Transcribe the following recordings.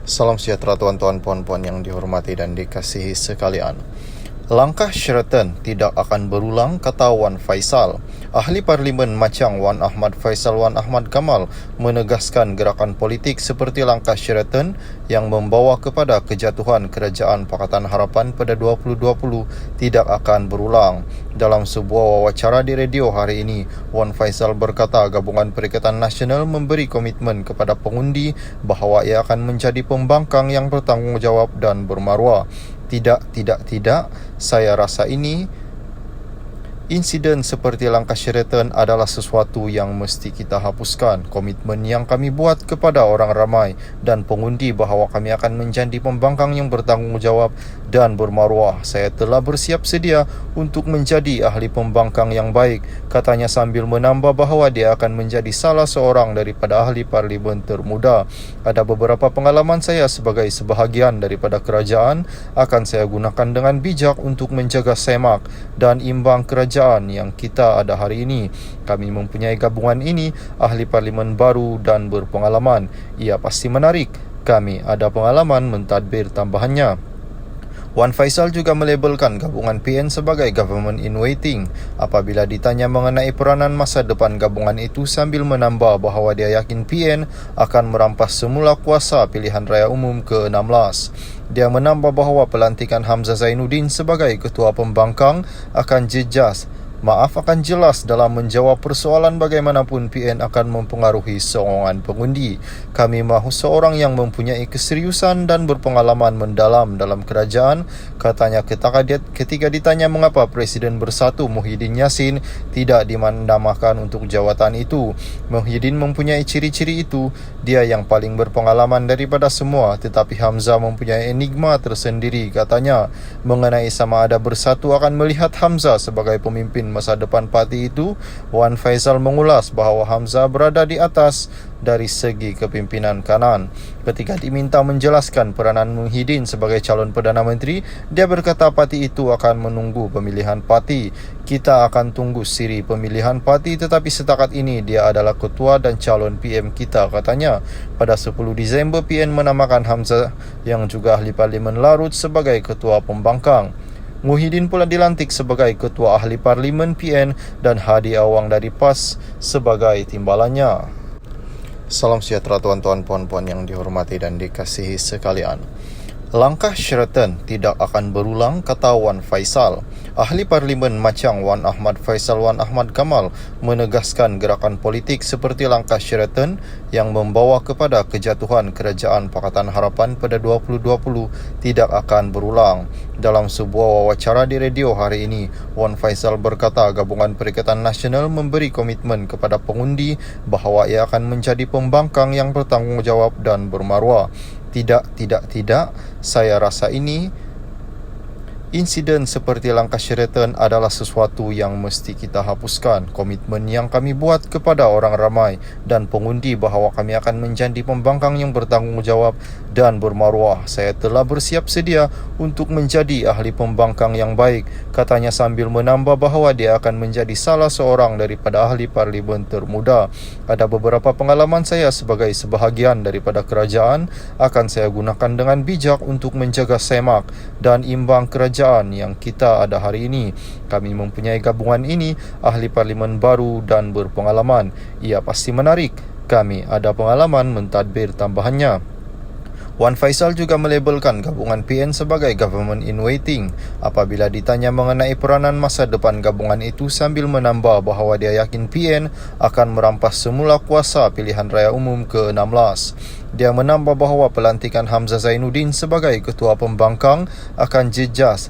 Salam sejahtera tuan-tuan puan-puan yang dihormati dan dikasihi sekalian. Langkah Sheraton tidak akan berulang, kata Wan Faisal. Ahli Parlimen Machang Wan Ahmad Faisal Wan Ahmad Kamal menegaskan gerakan politik seperti langkah Sheraton yang membawa kepada kejatuhan Kerajaan Pakatan Harapan pada 2020 tidak akan berulang. Dalam sebuah wawancara di radio hari ini, Wan Faisal berkata Gabungan Perikatan Nasional memberi komitmen kepada pengundi bahawa ia akan menjadi pembangkang yang bertanggungjawab dan bermaruah. Tidak, saya rasa insiden seperti langkah Sheraton adalah sesuatu yang mesti kita hapuskan. Komitmen yang kami buat kepada orang ramai dan pengundi bahawa kami akan menjadi pembangkang yang bertanggungjawab dan bermaruah. Saya telah bersiap sedia untuk menjadi ahli pembangkang yang baik, katanya sambil menambah bahawa dia akan menjadi salah seorang daripada ahli parlimen termuda. Ada beberapa pengalaman saya sebagai sebahagian daripada kerajaan akan saya gunakan dengan bijak untuk menjaga semak dan imbang kerajaan yang kita ada hari ini. Kami mempunyai gabungan ini, ahli parlimen baru dan berpengalaman. Ia pasti menarik. Kami ada pengalaman mentadbir tambahannya. Wan Faisal juga melabelkan gabungan PN sebagai government in waiting apabila ditanya mengenai peranan masa depan gabungan itu sambil menambah bahawa dia yakin PN akan merampas semula kuasa pilihan raya umum ke-16. Dia menambah bahawa pelantikan Hamzah Zainuddin sebagai ketua pembangkang akan jelas dalam menjawab persoalan bagaimanapun PN akan mempengaruhi sokongan pengundi. Kami mahu seorang yang mempunyai keseriusan dan berpengalaman mendalam dalam kerajaan, katanya ketika ditanya mengapa Presiden Bersatu Muhyiddin Yassin tidak dimandamakan untuk jawatan itu. Muhyiddin mempunyai ciri-ciri itu. Dia yang paling berpengalaman daripada semua, tetapi Hamzah mempunyai enigma tersendiri, katanya. Mengenai sama ada Bersatu akan melihat Hamzah sebagai pemimpin masa depan parti itu, Wan Faisal mengulas bahawa Hamzah berada di atas dari segi kepimpinan kanan. Ketika diminta menjelaskan peranan Muhyiddin sebagai calon Perdana Menteri, dia berkata parti itu akan menunggu pemilihan parti. Kita akan tunggu siri pemilihan parti, tetapi setakat ini dia adalah ketua dan calon PM kita, katanya. Pada 10 Disember, PN menamakan Hamzah yang juga ahli parlimen Larut sebagai ketua pembangkang. Muhyiddin pula dilantik sebagai Ketua Ahli Parlimen PN dan Hadi Awang dari PAS sebagai timbalannya. Salam sejahtera tuan-tuan puan-puan yang dihormati dan dikasihi sekalian. Langkah Sheraton tidak akan berulang, kata Wan Faisal. Ahli Parlimen Machang Wan Ahmad Faisal Wan Ahmad Kamal menegaskan gerakan politik seperti langkah Sheraton yang membawa kepada kejatuhan Kerajaan Pakatan Harapan pada 2020 tidak akan berulang. Dalam sebuah wawancara di radio hari ini, Wan Faisal berkata Gabungan Perikatan Nasional memberi komitmen kepada pengundi bahawa ia akan menjadi pembangkang yang bertanggungjawab dan bermaruah. Tidak, saya rasa insiden seperti langkah Sheraton adalah sesuatu yang mesti kita hapuskan. Komitmen yang kami buat kepada orang ramai dan pengundi bahawa kami akan menjadi pembangkang yang bertanggungjawab dan bermaruah. Saya telah bersiap sedia untuk menjadi ahli pembangkang yang baik, katanya sambil menambah bahawa dia akan menjadi salah seorang daripada ahli parlimen termuda. Ada beberapa pengalaman saya sebagai sebahagian daripada kerajaan akan saya gunakan dengan bijak untuk menjaga semak dan imbang kerajaan yang kita ada hari ini. Kami mempunyai gabungan ini, ahli parlimen baru dan berpengalaman. Ia pasti menarik. Kami ada pengalaman mentadbir tambahannya. Wan Faisal juga melabelkan gabungan PN sebagai government in waiting apabila ditanya mengenai peranan masa depan gabungan itu sambil menambah bahawa dia yakin PN akan merampas semula kuasa pilihan raya umum ke-16. Dia menambah bahawa pelantikan Hamzah Zainuddin sebagai ketua pembangkang akan jelas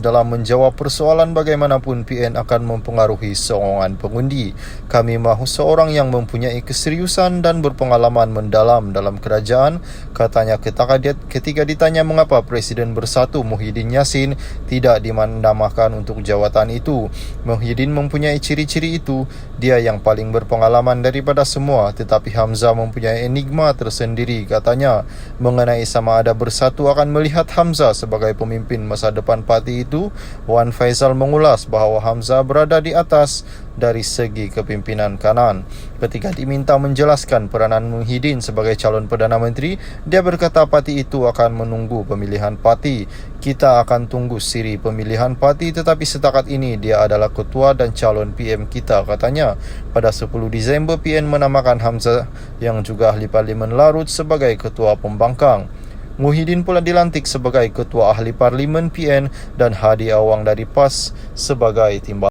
dalam menjawab persoalan bagaimanapun PN akan mempengaruhi sokongan pengundi. Kami mahu seorang yang mempunyai keseriusan dan berpengalaman mendalam dalam kerajaan, katanya ketika ditanya mengapa Presiden Bersatu Muhyiddin Yassin tidak dimandamakan untuk jawatan itu. Muhyiddin mempunyai ciri-ciri itu. Dia yang paling berpengalaman daripada semua, tetapi Hamzah mempunyai enigma tersendiri, katanya. Mengenai sama ada Bersatu akan melihat Hamzah sebagai pemimpin masa depan parti itu, Wan Faisal mengulas bahawa Hamzah berada di atas dari segi kepimpinan kanan. Ketika diminta menjelaskan peranan Muhyiddin sebagai calon Perdana Menteri, dia berkata parti itu akan menunggu pemilihan parti. Kita akan tunggu siri pemilihan parti, tetapi setakat ini dia adalah ketua dan calon PM kita, katanya. Pada 10 Disember, PN menamakan Hamzah yang juga ahli Parlimen Larut sebagai ketua pembangkang. Muhyiddin pula dilantik sebagai ketua ahli Parlimen PN dan Hadi Awang dari PAS sebagai timbalan.